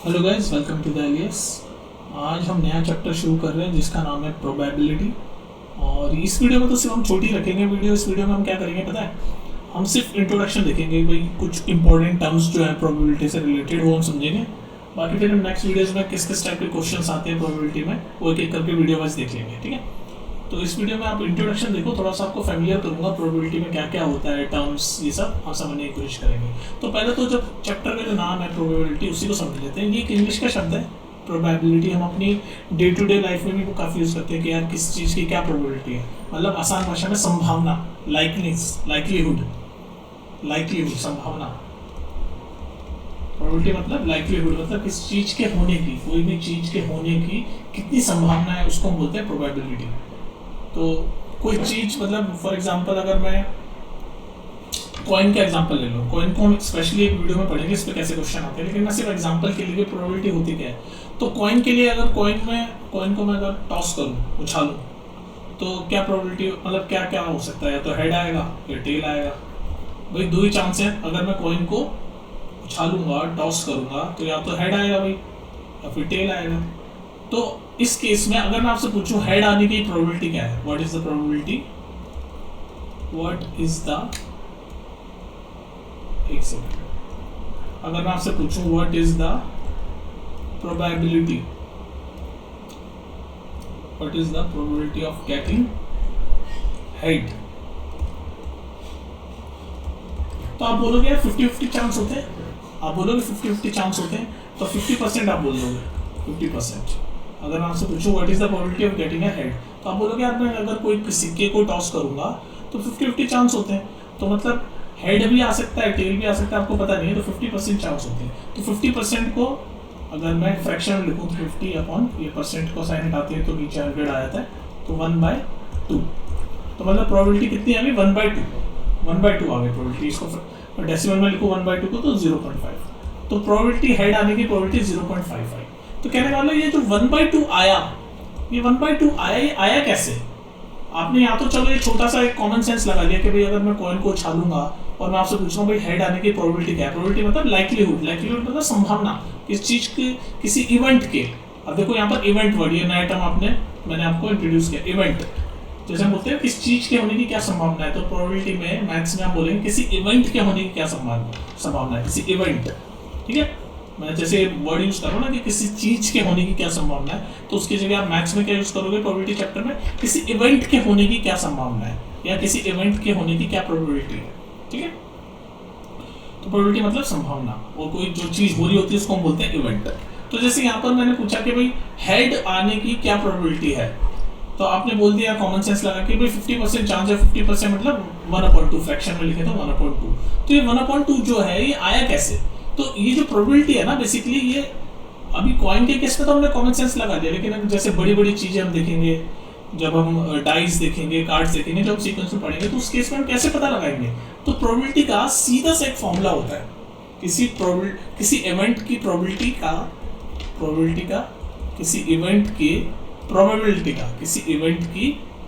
Hello guys, welcome to the alias. आज हम नया चैप्टर शुरू कर रहे हैं जिसका नाम है प्रोबेबिलिटी। और इस वीडियो में तो सिर्फ हम छोटी रखेंगे वीडियो। इस वीडियो में हम क्या करेंगे पता है, हम सिर्फ इंट्रोडक्शन देखेंगे, भाई कुछ इंपॉर्टेंट टर्म्स जो है प्रोबेबिलिटी से रिलेटेड वो हम समझेंगे। बाकी फिर हम नेक्स्ट वीडियोज़ में किस किस टाइप के क्वेश्चन आते हैं प्रोबेबिलिटी में वो एक एक करके वीडियो वाइज देख लेंगे, ठीक है। तो इस वीडियो में आप इंट्रोडक्शन देखो, थोड़ा सा आपको फैमिलियर करूंगा प्रोबेबिलिटी में क्या क्या होता है, टर्म्स, ये सब हम समझने की कोशिश करेंगे। तो पहले तो जब चैप्टर का जो नाम है प्रोबेबिलिटी उसी को समझ लेते हैं। ये एक इंग्लिश का शब्द है प्रोबेबिलिटी। हम अपनी डे टू डे लाइफ में भी वो काफ़ी यूज़ करते हैं कि यार किस चीज़ की क्या प्रोबेबिलिटी है। मतलब आसान भाषा में संभावना, लाइकलीहुड, संभावना। प्रोबेबिलिटी मतलब लाइकलीहुड, मतलब किस चीज़ के होने की, कोई भी चीज़ के होने की कितनी संभावना है उसको हम बोलते हैं प्रोबेबिलिटी। तो कोई चीज़, मतलब फॉर एग्जांपल अगर मैं कॉइन का एग्जांपल ले लो, कॉइन को हम स्पेशली एक वीडियो में पढ़ेंगे इस पे कैसे क्वेश्चन आते हैं, लेकिन मैं सिर्फ एग्जांपल के लिए प्रोबेबिलिटी होती क्या है। तो कॉइन के लिए अगर कॉइन को मैं अगर टॉस करूँ, उछालूँ, तो क्या प्रोबेबिलिटी, मतलब क्या क्या हो सकता है, या तो हेड आएगा या टेल आएगा। भाई दो ही चांस है, अगर मैं कॉइन को उछालूंगा, टॉस करूँगा, तो या तो हेड आएगा भाई या फिर टेल आएगा। तो इस केस में अगर मैं आपसे पूछूं हेड आने की प्रोबेबिलिटी क्या है, व्हाट इज द प्रोबेबिलिटी, एक सेकंड, अगर मैं आपसे पूछूं what is the probability of getting head, तो आप बोलोगे यार 50-50 चांस होते हैं। आप बोलोगे 50-50 चांस होते हैं, तो 50% आप बोल दोगे, 50%। अगर मैं आपसे पूछूं what is the probability of getting a head, तो आप बोलोगे यार मैं अगर कोई सिक्के को टॉस करूंगा तो 50-50 चांस होते हैं। तो मतलब हेड भी आ सकता है, टेल भी आ सकता है, आपको पता नहीं है, तो 50% चांस होते हैं। तो 50% को अगर मैं फ्रैक्शन में लिखूँ, 50 अपॉन ये परसेंट को साइन हटाते हैं तो नीचे 100 आ जाता है, तो 1/2। तो मतलब प्रोबेबिलिटी कितनी आ गई, 1/2 आ गई प्रोबेबिलिटी। इसको डेसिमल में लिखूँ 1/2 को, तो 0.5। तो प्रोबेबिलिटी हेड आने की प्रोबेबिलिटी 0.55। तो कहने वाला ये जो 1/2 आया, ये 1/2 आया कैसे। आपने यहाँ तो चलो ये छोटा सा एक कॉमन सेंस लगा लिया कि भाई अगर मैं कॉइन को उछालूंगा और मैं आपसे पूछ रहा हूँ भाई हेड आने की प्रोबेबिलिटी क्या है। प्रोबेबिलिटी मतलब लाइकलीहुड मतलब संभावना किस चीज की, किसी इवेंट के। अब देखो यहाँ पर इवेंट वर्ड, ये नया टर्म मैंने आपको इंट्रोड्यूस किया, इवेंट। जैसे हम बोलते हैं किस चीज के होने की क्या संभावना है, तो प्रोबेबिलिटी में मैथ्स में आप बोलेंगे किसी इवेंट के होने की क्या संभावना है, किसी इवेंट, ठीक है। मैं जैसे वर्ड यूज कर रहा हूँ ना कि किसी चीज के होने की क्या संभावना है, तो उसकी जगह आप मैथ्स में क्या यूज करोगे प्रोबेबिलिटी चैप्टर में, किसी इवेंट के होने की क्या संभावना है, या किसी इवेंट के होने की क्या प्रोबेबिलिटी है, ठीक है। तो प्रोबेबिलिटी मतलब संभावना, और कोई जो चीज हो रही होती है उसको हम बोलते हैं इवेंट। तो जैसे यहाँ पर मैंने पूछा कि भाई हेड आने की क्या प्रोबेबिलिटी है, तो आपने बोल दिया कॉमन सेंस लगा कि भाई 50% चांस है। 50% मतलब 1/2, फ्रैक्शन में लिखे तो 1/2। तो ये 1/2 जो है ये आया कैसे। तो ये जो प्रोबेबिलिटी है ना, बेसिकली ये अभी कॉइन के केस में तो हमने कॉमन सेंस लगा दिया, लेकिन जैसे बड़ी बड़ी चीजें हम देखेंगे, जब हम डाइस देखेंगे, कार्ड्स देखेंगे, जब सीक्वेंस में पढ़ेंगे, तो उस केस में हम कैसे पता लगाएंगे। तो प्रोबेबिलिटी का सीधा सा एक फॉर्मूला होता है, किसी इवेंट की प्रोबेबिलिटी का, किसी इवेंट की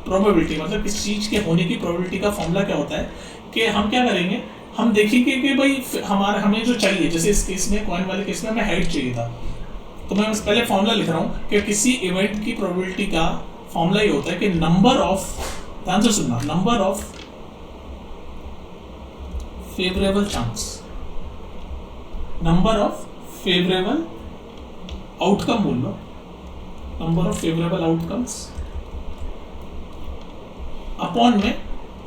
प्रोबेबिलिटी मतलब किस चीज के होने की प्रोबेबिलिटी का फॉर्मूला क्या होता है कि हम क्या करेंगे, हम देखेंगे कि भाई हमें जो चाहिए, जैसे इस केस में कॉइन वाले केस में हमें हेड चाहिए था, तो मैं पहले फॉर्मूला लिख रहा हूँ कि किसी इवेंट की प्रोबेबिलिटी का फॉर्मूला ये होता है कि नंबर ऑफ, ध्यान से सुनना, नंबर ऑफ फेवरेबल आउटकम, बोल लो number of favourable outcomes upon में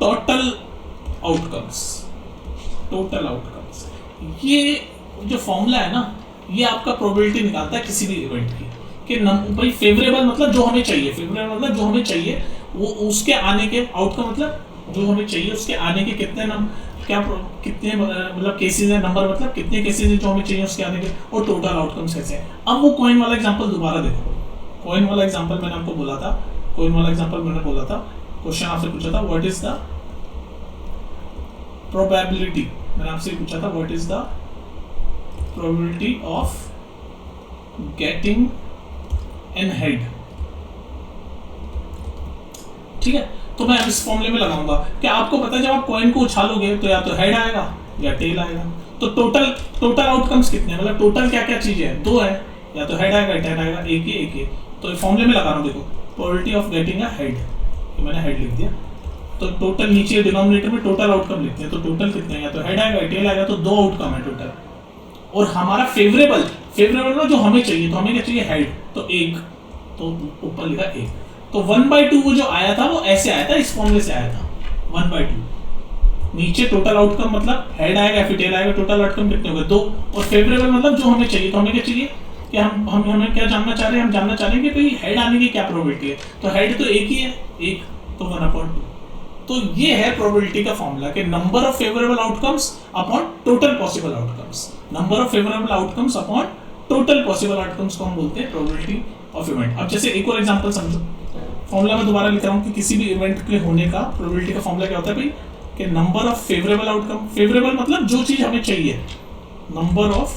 टोटल आउटकम्स। ये जो फॉर्मूला है ना, ये आपका प्रोबेबिलिटी निकालता है किसी भी इवेंट की, कि भाई फेवरेबल मतलब जो हमें चाहिए, वो उसके आने के, आउटकम मतलब जो हमें चाहिए उसके आने के कितने मतलब केसेस है, नंबर मतलब कितने केसेस है जो हमें चाहिए उसके आने के, और टोटल आउटकम्स कैसे हैं। अब वो कॉइन वाला एग्जांपल दोबारा देखो, कॉइन वाला एग्जांपल मैंने आपको बोला था, क्वेश्चन आपसे पूछा था व्हाट इज द प्रोबेबिलिटी, मैंने आपसे पूछा था what is the probability of getting an head, ठीक है। तो मैं इस फॉर्मूले में लगाऊंगा कि आपको पता है जब आप कॉइन को उछालोगे तो या तो हेड आएगा या टेल आएगा। तो टोटल आउटकम्स कितने हैं, मतलब टोटल क्या क्या चीजें हैं, 2 है, या तो हेड आएगा टेल आएगा, एक ही। तो फॉर्मूले में लगा रहा हूँ, देखो probability of getting a head, मैंने हेड लिख दिया, तो टोटल नीचे डिनोमिनेटर में टोटल आउटकम लिखते हैं, तो टोटल कितने हैं, या तो हेड आएगा टेल आएगा, तो 2 आउटकम है टोटल। और हमारा फेवरेबल में जो हमें चाहिए, तो हमें क्या चाहिए, हेड, तो 1, तो ऊपर लिखा 1। तो 1/2 वो जो आया था वो ऐसे आया था, इस फॉर्मूले से आया था 1/2। नीचे टोटल आउटकम मतलब हेड आएगा फिर टेल आएगा, टोटल आउटकम कितने हो गए, 2। और फेवरेबल मतलब जो हमें चाहिए, तो हमें क्या चाहिए कि हमें क्या जानना चाह रहे हैं, हम जानना चाह रहे हैं कि भाई हेड आने की क्या प्रोबेबिलिटी है, तो हेड तो 1 ही है, 1, तो 1/2। तो ये है प्रोबेबिलिटी का फॉर्मूला कि number of favourable outcomes upon total possible outcomes, number of favourable outcomes upon total possible outcomes को हम बोलते हैं प्रोबेबिलिटी ऑफ इवेंट। अब जैसे एक और एग्जांपल समझो, फॉर्मूला में दोबारा लिख रहा हूँ कि किसी भी इवेंट के होने का प्रोबेबिलिटी का फॉर्मूला क्या होता है भाई, कि number of favourable outcome, favourable मतलब जो चीज हमें चाहिए, number of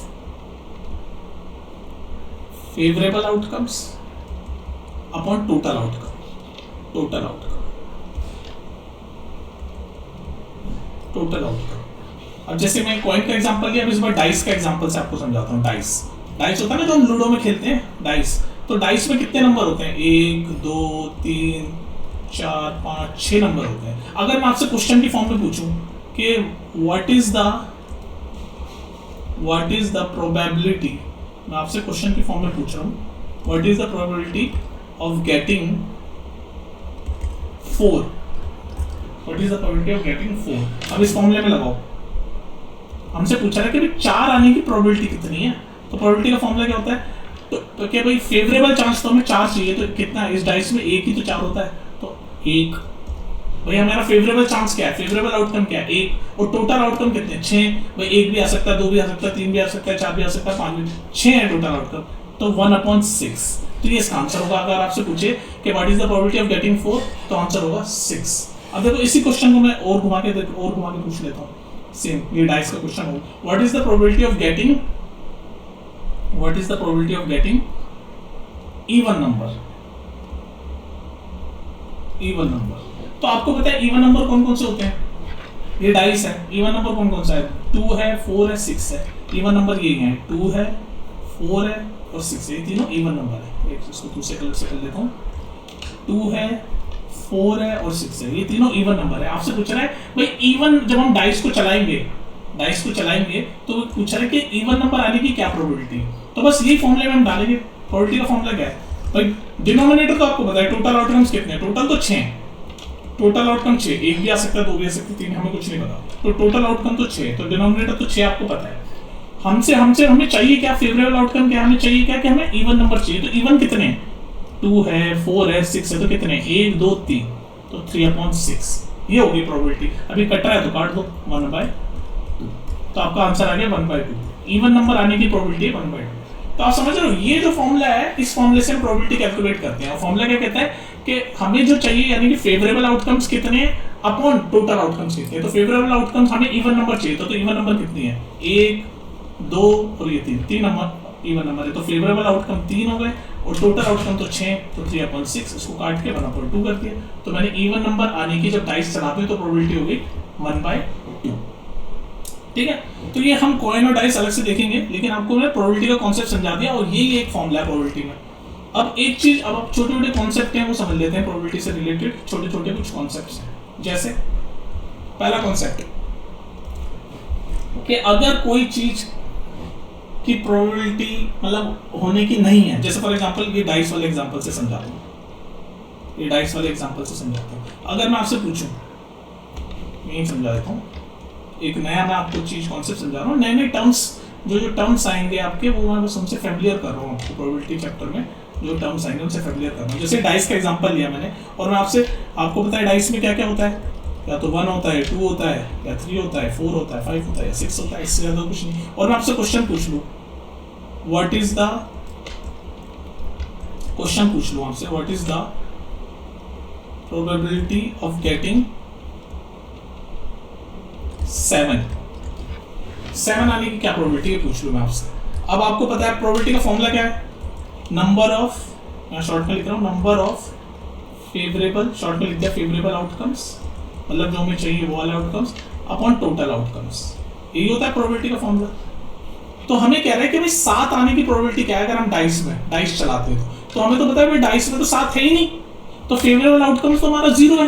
favourable outcomes upon total outcome. अब जैसे मैं कॉइन का एग्जांपल लिया, अब इस बार डाइस का एग्जांपल से आपको समझाता हूँ। डाइस होता है ना जो हम लूडो में खेलते हैं, डाइस। तो डाइस में कितने नंबर होते हैं, 1 2 3 4 5 6 नंबर होते हैं। अगर मैं आपसे क्वेश्चन की फॉर्म में पूछूं कि व्हाट इज द प्रोबेबिलिटी, मैं आपसे क्वेश्चन की फॉर्म में पूछ रहा हूँ, what is the probability of getting 4, what is the probability of getting 4। अब इस फॉर्मूले में लगाओ, हमसे पूछा है कि भाई 4 आने की प्रोबेबिलिटी कितनी है, तो प्रोबेबिलिटी का फॉर्मूला क्या होता है, तो क्या भाई फेवरेबल चांस तो हमें 4 चाहिए, तो कितना है, इस डाइस में 1 ही तो 4 होता है, तो 1। भाई हमारा फेवरेबल चांस क्या है, फेवरेबल आउटकम क्या है, 1। और टोटल आउटकम कितने हैं, 6। भाई 1 भी आ सकता है, 2 भी आ सकता है, 3 भी आ सकता है, 4 भी आ सकता है, 5 भी, 6 है टोटल आउटकम, तो 1/6। तो ये इसका आंसर होगा। अगर आपसे पूछे कि what is the probability of getting 4, तो आंसर होगा 6। अब देखो इसी क्वेश्चन को मैं और घुमा के पूछ लेता हूँ, सेम ये डाइस का क्वेश्चन हो, what is the probability of getting even number. तो आपको पता है इवन नंबर कौन कौन से होते हैं, ये डाइस है, इवन नंबर कौन कौन सा है, 2 है, 4 है, 6 है। इवन नंबर ये है, 2 है, 4 है और 6 है, ये तीनों इवन नंबर है। एक इसको दूसरे कलर से कर लेता हूँ, 2 है, 4 है और 6 है, ये तीनों इवन नंबर है। आपसे पूछ रहा है भाई इवन, जब हम डाइस को चलाएंगे तो वो पूछ रहा है कि इवन नंबर आने की क्या प्रोबेबिलिटी, तो बस यही फॉर्मूले में हम डालेंगे। प्रोबेबिलिटी का फॉर्मूला क्या है भाई, डिनोमिनेटर तो आपको पता है, टोटल आउटकम्स कितने हैं, टोटल तो 6 हैं, टोटल आउटकम 6, 1 भी आ सकता है, 2 भी आ सकता है, 3 हमें कुछ नहीं पता, तो टोटल आउटकम तो 6, तो डिनोमिनेटर तो 6 आपको पता है। हमें चाहिए क्या, फेवरेबल आउटकम क्या, हमें चाहिए क्या कि हमें इवन नंबर चाहिए, तो इवन कितने हैं, 2 है, 4 है, 6 है, तो कितने हैं, 1 2 3, तो 3/6 ये होगी प्रोबेबिलिटी। अभी कट रहा है तो काट दो, 1/2, तो आपका आंसर आ गया 1/2। इवन नंबर आने की प्रोबेबिलिटी 1/2। तो आप समझ रहे हो, ये जो फॉर्मूला है, इस फॉर्मूले से हम प्रोबेबिलिटी कैलकुलेट करते हैं। और फॉर्मूला क्या कहता है कि हमें जो चाहिए, यानी कि फेवरेबल आउटकम्स कितने अपॉन टोटल आउटकम्स कितने। तो फेवरेबल आउटकम्स हमें इवन नंबर चाहिए, तो इवन नंबर कितनी है, 1 2 और ये 3 नंबर इवन नंबर है, तो फेवरेबल आउटकम 3 हो गए और टोटल आउटकम तो 6, तो 3/6, इसको काट के 1/2 कर दिया। तो मैंने इवन नंबर आने की जब डाइस चलाते हैं तो प्रोबेबिलिटी हो गई 1/2। ठीक है, तो ये हम कॉइन और डाइस अलग से देखेंगे, लेकिन आपको मैंने प्रोबेबिलिटी का कॉन्सेप्ट समझा दिया और यही एक फॉर्मूला है प्रोबेबिलिटी में। अब एक चीज, अब आप छोटे छोटे कॉन्सेप्ट हैं वो समझ लेते हैं, प्रोबेबिलिटी से रिलेटेड छोटे छोटे कुछ कॉन्सेप्ट्स हैं। जैसे पहला कॉन्सेप्ट कि अगर कोई चीज की प्रोबेबिलिटी मतलब होने की नहीं है, जैसे फॉर एग्जांपल ये डाइस वाले एग्जांपल से समझाता हूँ, अगर मैं आपसे पूछूं, यही समझा देता हूँ, एक नया मैं आपको चीज कॉन्सेप्ट समझा रहा हूँ, नए टर्म्स जो टर्म्स आएंगे आपके, वो मैं बस उनसे फैमिलियर कर रहा हूँ आपको। प्रोबेबिलिटी चैप्टर में जो टर्म्स आएंगे उनसे फैमिलियर कर रहा हूँ। जैसे डाइस का एग्जांपल लिया मैंने, और मैं आपको पता है डाइस में क्या क्या होता है, या तो 1 होता है, 2 होता है, या 3 होता है, 4 होता है, 5 होता है, 6 होता है, इससे ज़्यादा कुछ नहीं। और मैं आपसे क्वेश्चन पूछ लूँ, what is the probability of getting 7 आने की क्या प्रोबेबिलिटी है पूछ लूँ मैं आपसे। अब आपको पता है प्रोबेबिलिटी का फॉर्मूला क्या है, नंबर ऑफ, मैं शॉर्ट में लिख रहा हूँ, नंबर ऑफ फेवरेबल, शॉर्ट में लिख दिया फेवरेबल आउटकम्स, मतलब जो हमें चाहिए वो वाले आउटकम्स, अपॉन टोटल आउटकम्स। यही होता है प्रोबेबिलिटी का फॉर्मूला। तो हमें कह रहा है कि भाई 7 आने की प्रोबेबिलिटी क्या है अगर हम डाइस चलाते हैं तो हमें तो पता है भाई डाइस में तो 7 है ही नहीं, तो फेवरेबल आउटकम्स तो हमारा 0 है,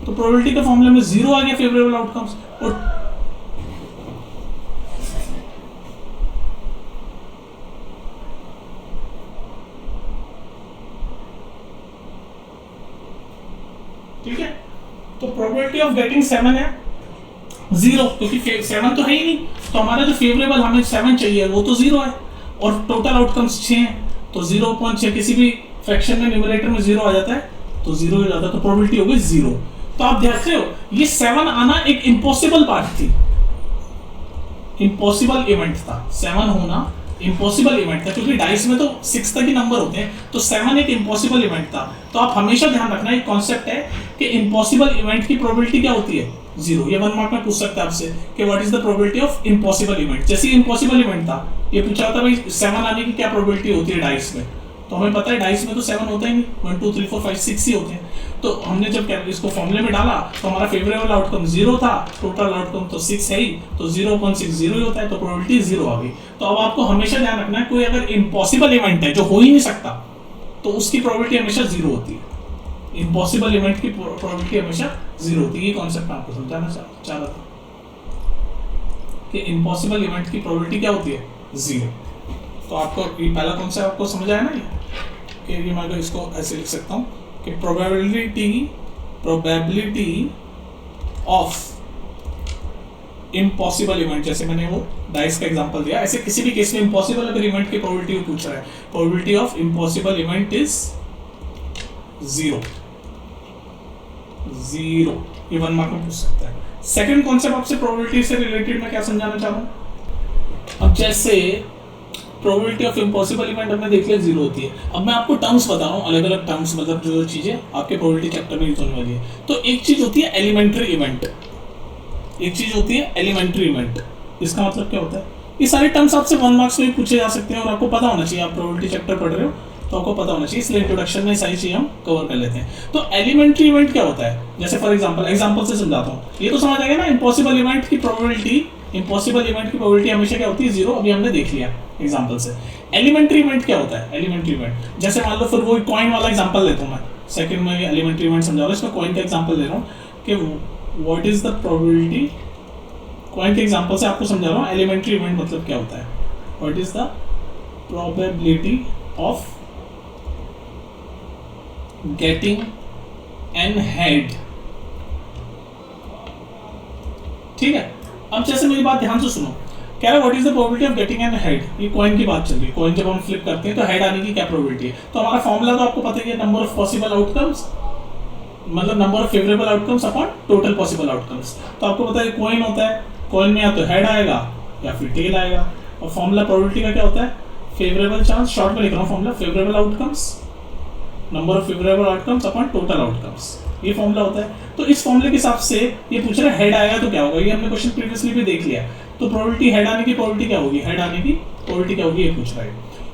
तो प्रोबेबिलिटी का फॉर्मूला में 0 आ गया फेवरेबल आउटकम्स। और ठीक है, तो प्रोबेबिलिटी ऑफ गेटिंग 7 है 0, क्योंकि 7 तो है ही नहीं, तो हमारा जो फेवरेबल हमें 7 चाहिए वो तो 0 है, और टोटल आउटकम्स 6 हैं, तो 0.6 किसी भी फ्रैक्शन में न्यूमरेटर में 0 आ जाता है, तो 0 हो जाता है, तो प्रोबेबिलिटी हो गई 0। तो आप देख रहे हो ये 7 आना एक इम्पॉसिबल बात थी, इम्पॉसिबल इवेंट था, 7 होना इम्पॉसिबल इवेंट था, क्योंकि डाइस में तो 6 तक ही नंबर होते हैं, तो 7 एक इम्पॉसिबल इवेंट था। तो आप हमेशा ध्यान रखना एक कॉन्सेप्ट है कि इम्पॉसिबल इवेंट की प्रोबेबिलिटी क्या होती है 0। ये 1 मार्क में पूछ सकता है आपसे कि what is the probability of impossible event. जैसे इम्पॉसिबल इवेंट था, ये पूछा था भाई 7 आने की क्या प्रोबेबिलिटी होती है डाइस में, तो हमें पता है डाइस में तो 7 होता ही नहीं, 1 2 3 4 5 6 ही होते हैं। तो हमने जब इसको फॉर्मूले में डाला तो हमारा फेवरेबल आउटकम 0 था, टोटल आउटकम तो 6 है ही, तो 0.6 0 ही होता है, तो प्रोबेबिलिटी 0 आ गई। तो अब आपको हमेशा ध्यान रखना है कोई अगर इम्पॉसिबल इवेंट है जो हो ही नहीं सकता तो उसकी प्रोबेबिलिटी हमेशा 0 होती है, इम्पॉसिबल इवेंट की प्रोबेबिलिटी हमेशा 0 होती है। ये कॉन्सेप्ट मैं आपको समझाना चाह रहा था कि इम्पॉसिबल इवेंट की प्रोबेबिलिटी क्या होती है 0। तो आपको ये पहला कॉन्सेप्ट आपको समझ आया ना, ये कि मैं तो इसको ऐसे लिख सकता हूँ कि प्रोबेबिलिटी ऑफ इम्पॉसिबल इवेंट, जैसे मैंने वो डाइस का एग्जांपल दिया, ऐसे किसी भी केस में इम्पॉसिबल अगर इवेंट की प्रोबेबिलिटी पूछ रहा है, probability of impossible event is 0। ये 1 मार्क में पूछ सकता है। सेकंड कॉन्सेप्ट आपसे प्रोबेबिलिटी से रिलेटेड मैं क्या समझाना चाह रहा हूँ, अब जैसे प्रोबेबिलिटी ऑफ इम्पॉसिबल इवेंट हमने देख लिया 0 होती है। अब मैं आपको टर्म्स बता रहा हूँ, अलग अलग टर्म्स, मतलब जो चीजें आपके प्रोबेबिलिटी चैप्टर में यूज होने वाली है। तो एक चीज होती है एलिमेंट्री इवेंट, एक चीज होती है एलिमेंट्री इवेंट। इसका मतलब क्या होता है, ये सारे टर्म्स आपसे 1 मार्क्स में पूछे जा सकते हैं और आपको पता होना चाहिए, आप प्रोबेबिलिटी चैप्टर पढ़ रहे हो तो आपको पता होना चाहिए, इसलिए इंट्रोडक्शन में सारी चीजें हम कवर कर लेते हैं। तो एलिमेंट्री इवेंट क्या होता है, जैसे फॉर एग्जांपल से समझाता हूँ, ये तो समझ आ गया ना, इम्पॉसिबल इवेंट की प्रोबेबिलिटी हमेशा क्या होती है 0, अभी हमने देख लिया एग्जांपल से। एलिमेंट्री इवेंट क्या होता है, एलिमेंट्री इवेंट जैसे मान लो, फिर वो कॉइन वाला एग्जांपल लेता हूँ मैं, सेकंड में एलिमेंट्री इवेंट समझा रहा हूँ, इसमें कॉइन का एग्जांपल ले रहा हूँ कि what is the probability, coin के एग्जांपल से आपको समझा रहा हूँ एलिमेंट्री इवेंट मतलब क्या होता है, what is the probability of getting an head. ठीक है, अब जैसे मेरी बात ध्यान से सुनो, कह रहा है what is the probability of getting an head, ये कॉइन की बात चल रही है, कॉइन जब हम फ्लिप करते हैं तो हेड आने की क्या प्रोबेबिलिटी है। तो हमारा फॉर्मूला तो आपको पता ही है, नंबर ऑफ पॉसिबल आउटकम्स मतलब number of favourable outcomes upon total possible outcomes. तो आपको पता है कॉइन होता है, कॉइन में या तो हेड आएगा या फिर टेल आएगा, और फॉर्मूला प्रोबेबिलिटी का क्या होता है, फेवरेबल चांस, शॉर्ट में लिख रहा हूँ formula, favourable outcomes, number of favourable outcomes upon total outcomes, ये फॉर्मूला होता है। तो इस फॉर्मूले के हिसाब से ये पूछ रहा है हेड आएगा तो क्या होगा, ये हमने क्वेश्चन प्रीवियसली भी देख लिया। तो प्रोबेबिलिटी हेड आने की प्रोबेबिलिटी क्या होगी, हेड आने की प्रोबेबिलिटी क्या होगी, ये पूछ रहा है।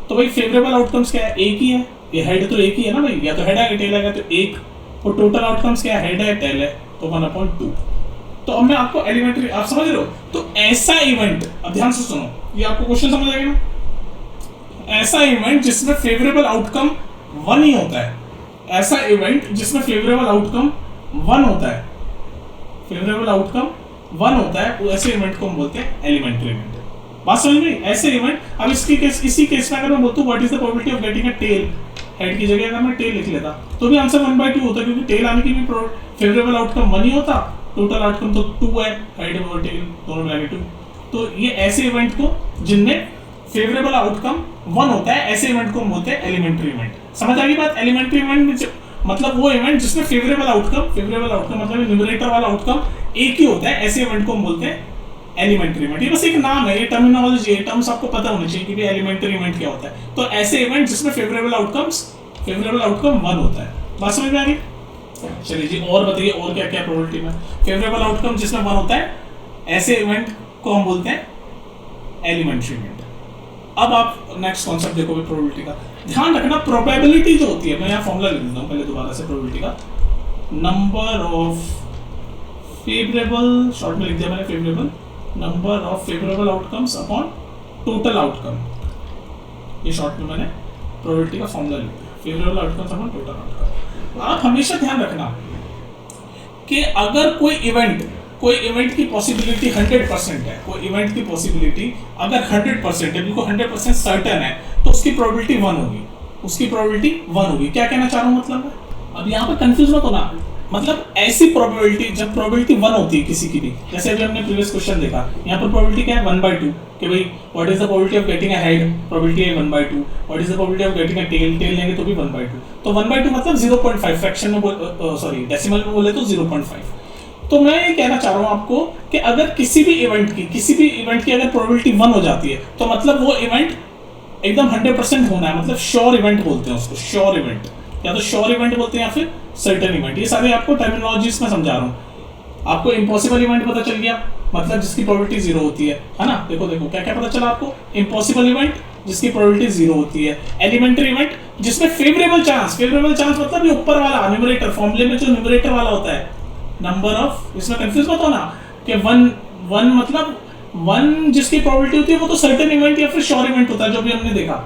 तो भाई फेवरेबल आउटकम्स क्या है, एक ही है, ये हेड तो एक ही है ना भाई, या तो हेड आएगा टेल आएगा, तो एक, और टोटल आउटकम्स क्या है, हेड है टेल है, तो 1/2। तो अब मैं आपको एलिमेंट्री, आप समझ रहे हो, तो ऐसा इवेंट, अब ध्यान से सुनो, ये आपको क्वेश्चन समझ आएगा ना, ऐसा इवेंट जिसमें फेवरेबल आउटकम 1 ही होता है, ऐसा इवेंट जिसमें फेवरेबल आउटकम 1 होता है, फेवरेबल आउटकम 1 होता है, ऐसे इवेंट को हम बोलते हैं एलिमेंट्री इवेंट। बात समझ में, ऐसे इवेंट, अब इसी केस में अगर मैं बोलता हूँ what is the probability of getting a tail, head की जगह अगर मैं टेल लिख लेता तो भी आंसर 1/2 होता, क्योंकि टेल आने की भी फेवरेबल आउटकम 1 ही होता, टोटल आउटकम तो 2 है, हेड और टेल दोनों मिला के 2। तो ये ऐसे इवेंट को जिनमें फेवरेबल आउटकम 1 होता है, ऐसे इवेंट को हम बोलते हैं एलिमेंट्री इवेंट। समझ आ गई बात, एलिमेंट्री इवेंट मतलब वो इवेंट जिसमें फेवरेबल आउटकम मतलब न्यूमरेटर वाला आउटकम एक ही होता है, ऐसे इवेंट को हम बोलते हैं एलिमेंट्री इवेंट। ये बस एक नाम है, ये टर्मिनोलॉजी है, टर्म्स आपको पता होने चाहिए कि भी एलिमेंट्री इवेंट क्या होता है। तो ऐसे इवेंट जिसमें फेवरेबल आउटकम 1 होता है। बात समझ में आ गई? चलिए जी, और बताइए और क्या क्या प्रोबेबिलिटी में फेवरेबल आउटकम जिसमें 1 होता है, ऐसे इवेंट को हम बोलते हैं एलिमेंट्री इवेंट। अब आप नेक्स्ट कॉन्सेप्ट देखो प्रोबेबिलिटी का, ध्यान रखना प्रोबेबिलिटी जो होती है, मैं यहाँ फॉर्मूला लिख देता हूँ पहले दोबारा से प्रोबेबिलिटी का, नंबर ऑफ फेवरेबल, शॉर्ट में लिख दिया मैंने favourable number of favourable outcomes upon total outcome. ये शॉर्ट में मैंने प्रोबेबिलिटी का फॉर्मूला लिख दिया, favourable outcomes upon total outcome. आप हमेशा ध्यान रखना कि अगर कोई इवेंट की पॉसिबिलिटी 100% है, कोई इवेंट की पॉसिबिलिटी अगर 100% है, बिल्कुल 100% सर्टेन है, तो उसकी प्रोबेबिलिटी 1 होगी, उसकी प्रोबेबिलिटी 1 होगी। क्या कहना चाह रहा हूँ मतलब, अब यहाँ पर कंफ्यूज मत होना, मतलब ऐसी प्रोबेबिलिटी जब प्रोबेबिलिटी 1 होती है किसी की भी, जैसे अभी हमने प्रीवियस क्वेश्चन देखा, यहाँ पर प्रोबेबिलिटी क्या है 1/2, कि भाई what is the probability of getting a head, probability है 1/2, what is the probability of getting a tail, tail लेंगे तो भी 1/2, तो 1/2 मतलब 0.5, फ्रैक्शन में सॉरी डेसिमल में बोले तो 0.5। तो मैं ये कहना चाह रहा हूँ आपको कि अगर किसी भी इवेंट की अगर प्रोबेबिलिटी 1 हो जाती है, तो मतलब वो इवेंट एकदम 100% होना है, मतलब श्योर इवेंट बोलते हैं उसको, श्योर इवेंट, या तो श्योर इवेंट बोलते हैं या फिर सर्टेन इवेंट। ये सारे आपको टर्मिनोलॉजीज में समझा रहा हूँ। आपको इम्पॉसिबल इवेंट पता चल गया, मतलब जिसकी प्रोबेबिलिटी 0 होती है ना। देखो क्या क्या पता चला आपको, इम्पॉसिबल इवेंट जिसकी प्रोबेबिलिटी 0 होती है, एलिमेंट्री इवेंट जिसमें फेवरेबल चांस मतलब ये ऊपर वाला न्यूमरेटर, फॉर्मूले में जो न्यूमरेटर वाला होता है, नंबर ऑफ, इसमें कंफ्यूज मत होना कि 1 मतलब 1 जिसकी प्रोबेबिलिटी होती है वो तो सर्टेन इवेंट या फिर श्योर इवेंट होता है, जो भी हमने देखा।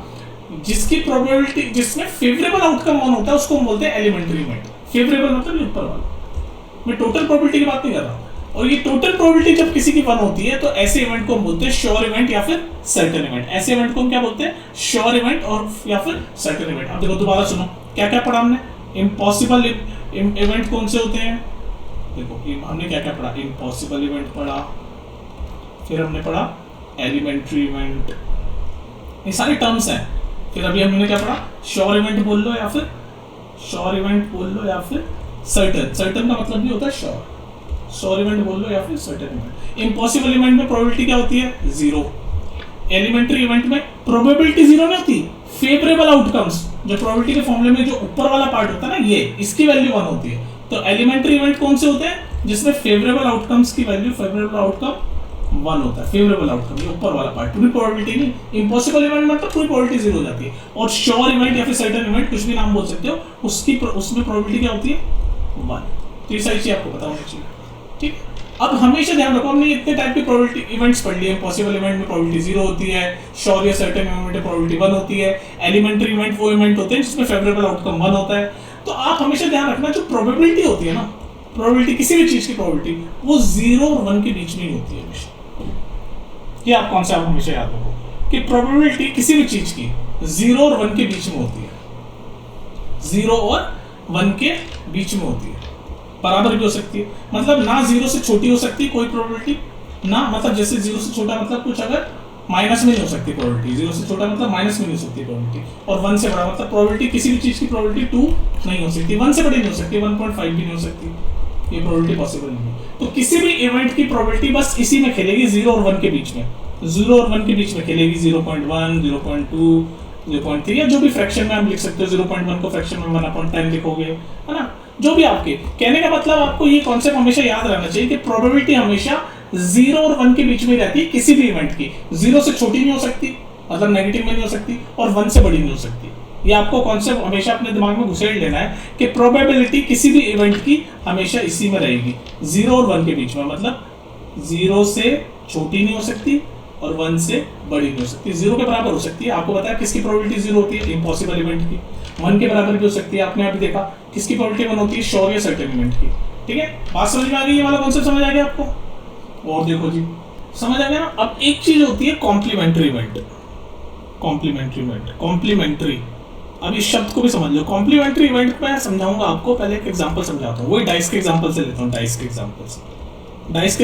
जिसकी प्रोबेबिलिटी, जिसमें फेवरेबल आउटकम 1 होता है, उसको हम बोलते हैं एलिमेंट्री इवेंट। फेवरेबल मतलब ये ऊपर वाला, मैं टोटल प्रोबेबिलिटी की बात नहीं कर रहा। और ये टोटल प्रोबेबिलिटी जब किसी की 1 होती है, तो ऐसे इवेंट को हम बोलते हैं श्योर इवेंट या फिर सर्टेन इवेंट। ऐसे इवेंट को हम क्या बोलते हैं, श्योर इवेंट और या फिर सर्टेन इवेंट। अब देखो दोबारा सुनो, क्या क्या पढ़ा हमने, इम्पॉसिबल इवेंट कौन से होते हैं, देखो हमने क्या क्या पढ़ा, इम्पॉसिबल इवेंट पढ़ा, फिर हमने पढ़ा एलिमेंट्री इवेंट, ये सारे टर्म्स हैं। फिर अभी हमने क्या पढ़ा, श्योर इवेंट बोल लो या फिर सर्टेन का मतलब भी होता है श्योर इवेंट बोल लो या फिर सर्टेन इवेंट। इम्पॉसिबल इवेंट में प्रोबेबिलिटी क्या होती है 0, एलिमेंट्री इवेंट में प्रोबेबिलिटी 0 नहीं होती, फेवरेबल आउटकम्स, जो प्रोबेबिलिटी के फॉर्मूले में जो ऊपर वाला पार्ट होता है ना, ये इसकी वैल्यू 1 होती है। तो एलिमेंट्री इवेंट कौन से होते हैं, जिसमें फेवरेबल आउटकम्स की वैल्यू, फेवरेबल आउटकम 1 होता है, फेवरेबल आउटकम, ये ऊपर वाला पार्ट, पूरी प्रोबेबिलिटी नहीं। इम्पॉसिबल इवेंट मतलब पूरी प्रोबेबिलिटी 0 हो जाती है। और श्योर इवेंट या फिर सर्टेन इवेंट, कुछ भी नाम बोल सकते हो, उसमें प्रोबेबिलिटी क्या होती है 1। तो ये सारी चीज आपको पता होनी चाहिए, ठीक। अब हमेशा ध्यान रखो, हमने इतने टाइप के प्रोबेबिलिटी इवेंट्स पढ़ लिए। इम्पॉसिबल इवेंट में प्रोबेबिलिटी 0 होती है, श्योर या सर्टेन इवेंट में प्रोबेबिलिटी 1 होती है, एलिमेंट्री इवेंट वो इवेंट होते हैं जिसमें फेवरेबल आउटकम 1 होता है। तो आप हमेशा ध्यान रखना, जो प्रोबेबिलिटी होती है ना, प्रोबेबिलिटी किसी भी चीज की प्रोबेबिलिटी वो 0 और 1 के बीच में ही होती है हमेशा। ये आप कॉन्सेप्ट हमेशा याद रखो कि प्रोबेबिलिटी किसी भी चीज की 0 और 1 के बीच में होती है, 0 और 1 के बीच में होती है, बराबर भी हो सकती है। मतलब ना 0 से छोटी हो सकती कोई प्रोबेबिलिटी, ना मतलब जैसे 0 से छोटा मतलब कुछ अगर माइनस में नहीं हो सकती प्रोबेबिलिटी, 0 से छोटा मतलब माइनस में नहीं हो सकती प्रोबेबिलिटी, और 1 से बड़ा मतलब प्रोबेबिलिटी किसी भी चीज की प्रोबेबिलिटी 2 नहीं हो सकती, 1 से बड़ी नहीं हो सकती, 1.5 भी नहीं हो सकती, ये प्रोबेबिलिटी पॉसिबल नहीं है। तो किसी भी इवेंट की प्रोबेबिलिटी बस इसी में खेलेगी, 0 और 1 के बीच में, 0 और 1 के बीच में खेलेगी, 0.1, 0.2, 0.3, या जो भी फ्रैक्शन में हम लिख सकते हो। 0.1 को फ्रैक्शन में 1/10 लिखोगे, है ना, जो भी आपके कहने का मतलब। आपको ये कॉन्सेप्ट हमेशा याद रहना चाहिए कि प्रोबेबिलिटी हमेशा 0 और 1 के बीच में रहती है किसी भी इवेंट की। 0 से छोटी नहीं हो सकती, मतलब नेगेटिव में नहीं हो सकती, और 1 से बड़ी नहीं हो सकती। ये आपको कॉन्सेप्ट हमेशा अपने दिमाग में घुसेड़ लेना है कि प्रोबेबिलिटी किसी भी इवेंट की हमेशा इसी में रहेगी, 0 और 1 के बीच में, मतलब 0 से छोटी नहीं हो सकती और 1 से बड़ी नहीं हो सकती, 0 के बराबर हो सकती है। आपको बताया किसकी प्रोबेबिलिटी 0 होती है, इम्पॉसिबल इवेंट की। 1 के बराबर भी हो सकती है, आपने अभी देखा किसकी प्रोबेबिलिटी 1 होती है, श्योर या सर्टेन इवेंट की। ठीक है, बात समझ में आ गई, ये वाला कॉन्सेप्ट समझ आ गया आपको। और देखो जी, समझ आ गया ना। अब एक चीज होती है कॉम्प्लीमेंट्री इवेंट, कॉम्प्लीमेंट्री। अब इस शब्द को भी समझ लो। कॉम्प्लीमेंट्री इवेंट मैं समझाऊंगा आपको, पहले एक एग्जांपल समझाता हूँ, वही डाइस के एग्जांपल से लेता हूँ, डाइस के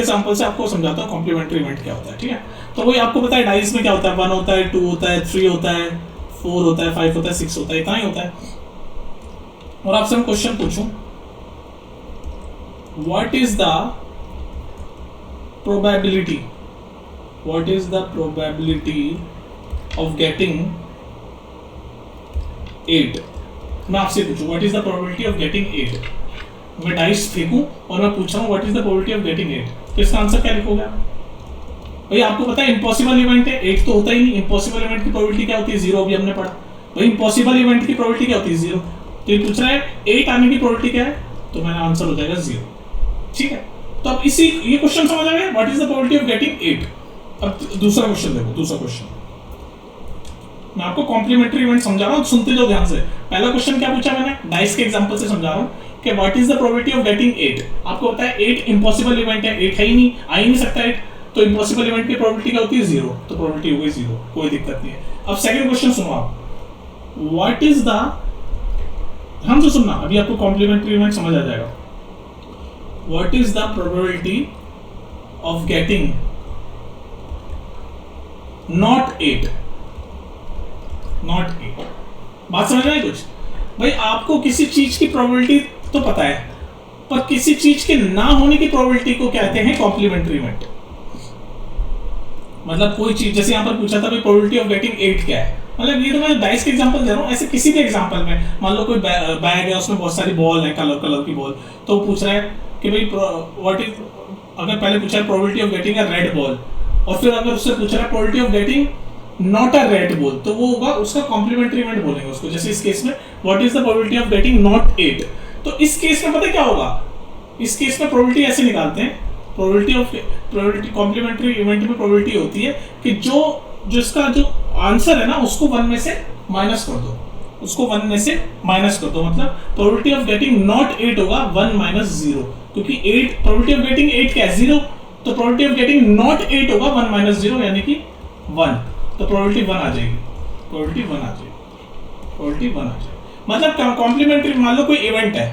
एग्जांपल से आपको समझाता हूँ कॉम्प्लीमेंट्री इवेंट क्या होता है। ठीक है, तो वही आपको पता है डाइस में क्या होता है, 1 होता है, 2 होता है, 3 होता है, 4 होता है, 5 होता है, 6 होता है, इतना ही होता है। और आपसे मैं क्वेश्चन पूछूं, what is the probability of getting 8। मैं आपसे पूछूं what is the probability of getting 8, मैं डाइस फेंकूं और मैं पूछ रहा हूं what is the probability of getting 8, तो इसका आंसर क्या लिखोगे आप? भाई आपको पता है इम्पॉसिबल इवेंट है, 8 तो होता ही नहीं। इम्पॉसिबल इवेंट की प्रोबेबिलिटी क्या होती है, 0, अभी हमने पढ़ा। भाई इम्पॉसिबल इवेंट की प्रोबेबिलिटी क्या होती है, 0। तो ये पूछ रहा है 8 आने की प्रोबेबिलिटी क्या है, तो मेरा आंसर हो जाएगा 0। ठीक है, तो अब इसी ये क्वेश्चन समझ आ गया, what is the probability of getting 8। अब दूसरा क्वेश्चन देखो, दूसरा क्वेश्चन मैं आपको कॉम्प्लीमेंट्री इवेंट समझा रहा हूँ, सुनते जाओ ध्यान से। पहला क्वेश्चन क्या पूछा मैंने, डाइस के एग्जांपल से समझा रहा हूँ कि what is the probability of getting 8। आपको पता है 8 इम्पॉसिबल इवेंट है, 8 है ही नहीं, आ ही नहीं सकता 8, तो इम्पॉसिबल इवेंट की प्रोबेबिलिटी क्या होती है 0, तो प्रोबेबिलिटी हो गई 0, कोई दिक्कत नहीं है। अब सेकंड क्वेश्चन सुनो आप, व्हाट इज द, हम तो सुनना अभी आपको कॉम्प्लीमेंट्री इवेंट समझ आ जाएगा। What is the probability of getting not 8, not 8। बात समझ में आई कुछ? भाई आपको किसी चीज की प्रोबेबिलिटी तो पता है, पर किसी चीज के ना होने की प्रोबेबिलिटी को कहते हैं कॉम्प्लीमेंट्री इवेंट। मतलब कोई चीज, जैसे यहां पर पूछा था भाई प्रोबेबिलिटी ऑफ गेटिंग 8 क्या है, मतलब ये तो मैं डाइस के एग्जांपल दे रहा हूं, ऐसे किसी भी एग्जांपल में मान लो कोई बैग है, उसमें बहुत सारी बॉल है, कलर कलर की बॉल, तो वो पूछ रहा है कि भाई व्हाट इज, अगर पहले पूछा है probability of getting a red ball, और फिर अगर उससे पूछ रहा है probability of getting not a red ball, तो वो होगा उसका कॉम्प्लीमेंट्री इवेंट बोलेंगे उसको। जैसे इस केस में what is the probability of getting not 8, तो इस केस में पता है क्या होगा, इस केस में प्रोबेबिलिटी ऐसे निकालते हैं, प्रोबेबिलिटी कॉम्प्लीमेंट्री इवेंट में प्रोबेबिलिटी होती है कि जो जिसका जो आंसर है ना उसको 1 में से माइनस कर दो, उसको 1 में से माइनस कर दो, मतलब प्रोबेबिलिटी ऑफ गेटिंग नॉट 8 होगा 1 माइनस 0, क्योंकि 8 प्रोबेबिलिटी ऑफ गेटिंग 8 क्या है 0, तो प्रोबेबिलिटी ऑफ गेटिंग नॉट 8 होगा 1 माइनस 0 यानी कि 1, तो प्रोबेबिलिटी 1 आ जाएगी, प्रोबेबिलिटी 1 आ जाएगी, प्रोबेबिलिटी 1 आ जाएगी। मतलब कॉम्प्लीमेंट्री, मान लो कोई इवेंट है,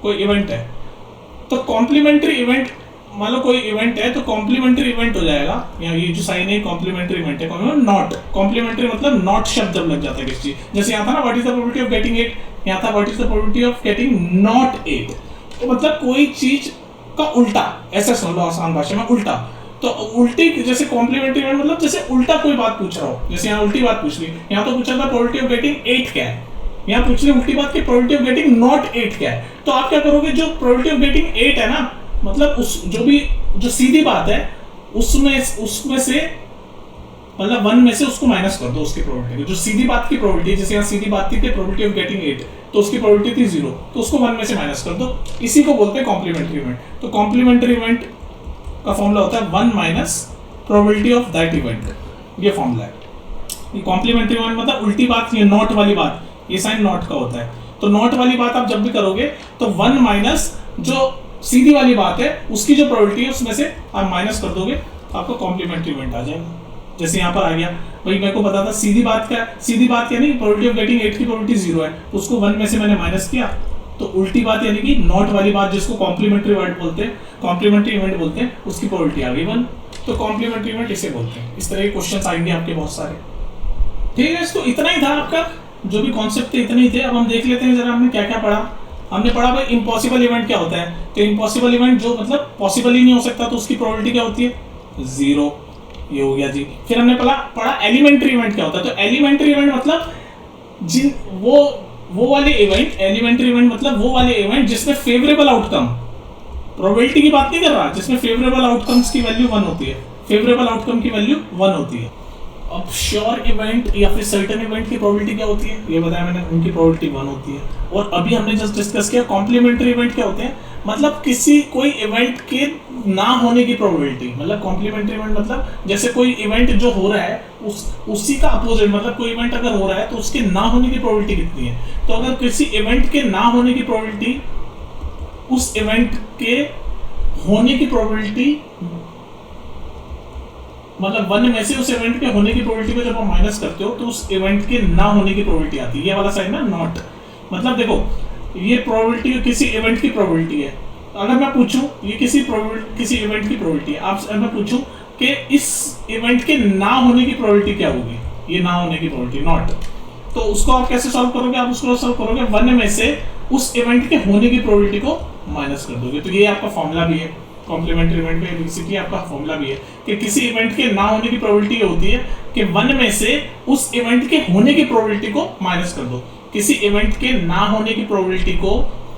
कोई इवेंट है, तो कॉम्प्लीमेंट्री इवेंट, मान लो कोई इवेंट है तो कॉम्प्लीमेंट्री इवेंट हो जाएगा, या ये जो साइन है कॉम्प्लीमेंट्री इवेंट है, नॉट कॉम्प्लीमेंट्री मतलब नॉट शब्द जब लग जाता है किसी चीज, जैसे यहाँ था ना what is the probability of getting 8, यहाँ था what is the probability of getting not 8, तो मतलब कोई चीज का उल्टा, ऐसा समझ लो आसान भाषा में, उल्टा। तो उल्टी, जैसे कॉम्प्लीमेंट्री इवेंट मतलब जैसे उल्टा कोई बात पूछ रहा हो, जैसे यहाँ उल्टी बात पूछ ली, यहाँ तो पूछा था प्रोबेबिलिटी ऑफ गेटिंग 8 क्या है, यहाँ पूछ रहे उल्टी बात की प्रोबेबिलिटी ऑफ गेटिंग नॉट 8 क्या है, तो आप क्या करोगे, जो प्रोबेबिलिटी ऑफ गेटिंग 8 है ना, मतलब उस जो भी जो सीधी बात है उसमें से मतलब 1 में से उसको माइनस कर दो उसकी प्रोबेबिलिटी, जो सीधी बात की प्रोबेबिलिटी, जैसे यहाँ सीधी बात थी प्रोबेबिलिटी ऑफ गेटिंग 8, तो उसकी प्रोबेबिलिटी थी 0, तो उसको 1 में से माइनस कर दो, इसी को बोलते हैं कॉम्प्लीमेंट्री इवेंट। तो कॉम्प्लीमेंट्री इवेंट का फॉर्मूला होता है 1 minus probability of that event, ये फॉर्मूला है। ये कॉम्प्लीमेंट्री इवेंट मतलब उल्टी बात, ये नॉट वाली बात, ये साइन नॉट का होता है, तो नॉट वाली बात आप जब भी करोगे तो 1 माइनस जो सीधी वाली बात है उसकी जो प्रोबेबिलिटी है उसमें से आप माइनस कर दोगे, आपको कॉम्प्लीमेंट्री इवेंट आ जाएगा। जैसे यहाँ पर आ गया भाई, मेरे को पता था सीधी बात क्या नहीं, प्रोबेबिलिटी ऑफ गेटिंग 8 की प्रोबेबिलिटी 0 है, उसको 1 में से मैंने माइनस किया, तो उल्टी बात यानी कि नॉट वाली बात जिसको कॉम्प्लीमेंट्री इवेंट बोलते हैं, कॉम्प्लीमेंट्री इवेंट बोलते हैं, उसकी प्रोबेबिलिटी आ गई 1, तो कॉम्प्लीमेंट्री इवेंट इसे बोलते हैं। इस तरह के क्वेश्चंस आएंगे आपके बहुत सारे, ठीक है। तो इतना ही था आपका, जो भी कॉन्सेप्ट थे इतने ही थे। अब हम देख लेते हैं जरा हमने क्या क्या पढ़ा। हमने पढ़ा भाई इम्पॉसिबल इवेंट क्या होता है, तो इम्पॉसिबल इवेंट जो मतलब पॉसिबल ही नहीं हो सकता, तो उसकी प्रोबेबिलिटी क्या होती है 0, ये हो गया जी। फिर हमने पढ़ा एलिमेंट्री इवेंट क्या होता है, तो एलिमेंट्री इवेंट मतलब जिन वो वाले इवेंट, एलिमेंट्री इवेंट मतलब वो वाले इवेंट जिसमें फेवरेबल आउटकम, प्रोबेबिलिटी की बात नहीं कर रहा, जिसमें फेवरेबल आउटकम्स की वैल्यू 1 होती है, फेवरेबल आउटकम की वैल्यू 1 होती है। अब श्योर इवेंट या फिर सर्टेन इवेंट की प्रोबेबिलिटी क्या होती है, ये बताया मैंने, उनकी प्रोबेबिलिटी 1 होती है। और अभी हमने जस्ट डिस्कस किया कॉम्प्लीमेंट्री इवेंट क्या होते हैं, मतलब किसी कोई इवेंट के ना होने की प्रोबेबिलिटी, मतलब कॉम्प्लीमेंट्री इवेंट मतलब जैसे कोई इवेंट जो हो रहा है उसी का अपोजिट, मतलब कोई इवेंट अगर हो रहा है तो उसके ना होने की प्रोबेबिलिटी कितनी है, तो अगर किसी इवेंट के ना होने की प्रोबेबिलिटी उस इवेंट के होने की प्रोबेबिलिटी, मतलब 1 में से उस इवेंट के होने की प्रोबेबिलिटी को जब आप माइनस करते हो तो उस इवेंट के ना होने की प्रोबेबिलिटी आती है, ये वाला साइन है नॉट। मतलब देखो ये प्रोबेबिलिटी किसी इवेंट की प्रोबेबिलिटी है, अगर मैं पूछूं ये किसी इवेंट की प्रोबेबिलिटी है, आपसे मैं पूछूं कि इस इवेंट के ना होने की प्रोबेबिलिटी क्या होगी, ये ना होने की प्रोबेबिलिटी नॉट, तो उसको आप कैसे सॉल्व करोगे, आप उसको सॉल्व करोगे 1 में से उस इवेंट के होने की प्रोबेबिलिटी को माइनस कर दोगे। तो ये आपका फॉर्मूला भी है, कॉम्प्लीमेंट्री इवेंट में बेसिकली आपका फॉर्मूला भी है कि किसी इवेंट के ना होने की प्रोबेबिलिटी होती है कि 1 में से उस इवेंट के होने की प्रोबेबिलिटी को माइनस कर दो। किसी इवेंट के ना होने की प्रोबेबिलिटी को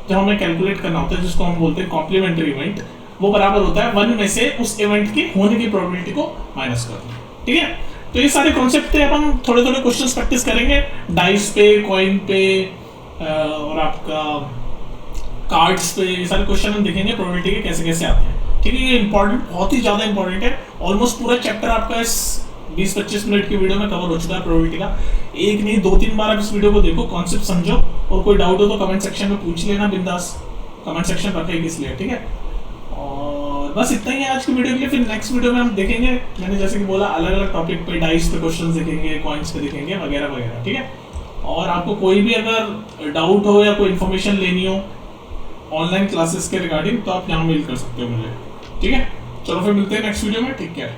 जब हमें कैलकुलेट करना होता है, जिसको हम बोलते हैं कॉम्प्लीमेंट्री इवेंट, वो बराबर होता है 1 में से उस इवेंट के होने की प्रोबेबिलिटी को माइनस कर दो, ठीक है। तो ये सारे कॉन्सेप्ट थे। अब हम थोड़े थोड़े क्वेश्चंस प्रैक्टिस करेंगे डाइस पे, कॉइन पे और आपका कार्ड्स पे, ये सारे क्वेश्चन हम देखेंगे प्रोबेबिलिटी के कैसे कैसे आते हैं। ठीक है, ये इंपॉर्टेंट, बहुत ही ज़्यादा इंपॉर्टेंट है। ऑलमोस्ट पूरा चैप्टर आपका इस 20-25 मिनट की वीडियो में कवर हो चुका है प्रोबेबिलिटी का। एक नहीं 2-3 बार आप इस वीडियो को देखो, कॉन्सेप्ट समझो, और कोई डाउट हो तो कमेंट सेक्शन में पूछ लेना बिंदास, कमेंट सेक्शन रखा है इसलिए, ठीक है। और बस इतना ही है आज की वीडियो के लिए। फिर नेक्स्ट वीडियो में हम देखेंगे, मैंने जैसे कि बोला, अलग अलग टॉपिक पे, डाइस पे क्वेश्चन देखेंगे, कॉइन्स पे देखेंगे, वगैरह वगैरह, ठीक है। और आपको कोई भी अगर डाउट हो या कोई इन्फॉर्मेशन लेनी हो ऑनलाइन क्लासेस के रिगार्डिंग, तो आप यहाँ मेल कर सकते हो मुझे, ठीक है। चलो फिर मिलते हैं नेक्स्ट वीडियो में, टेक केयर।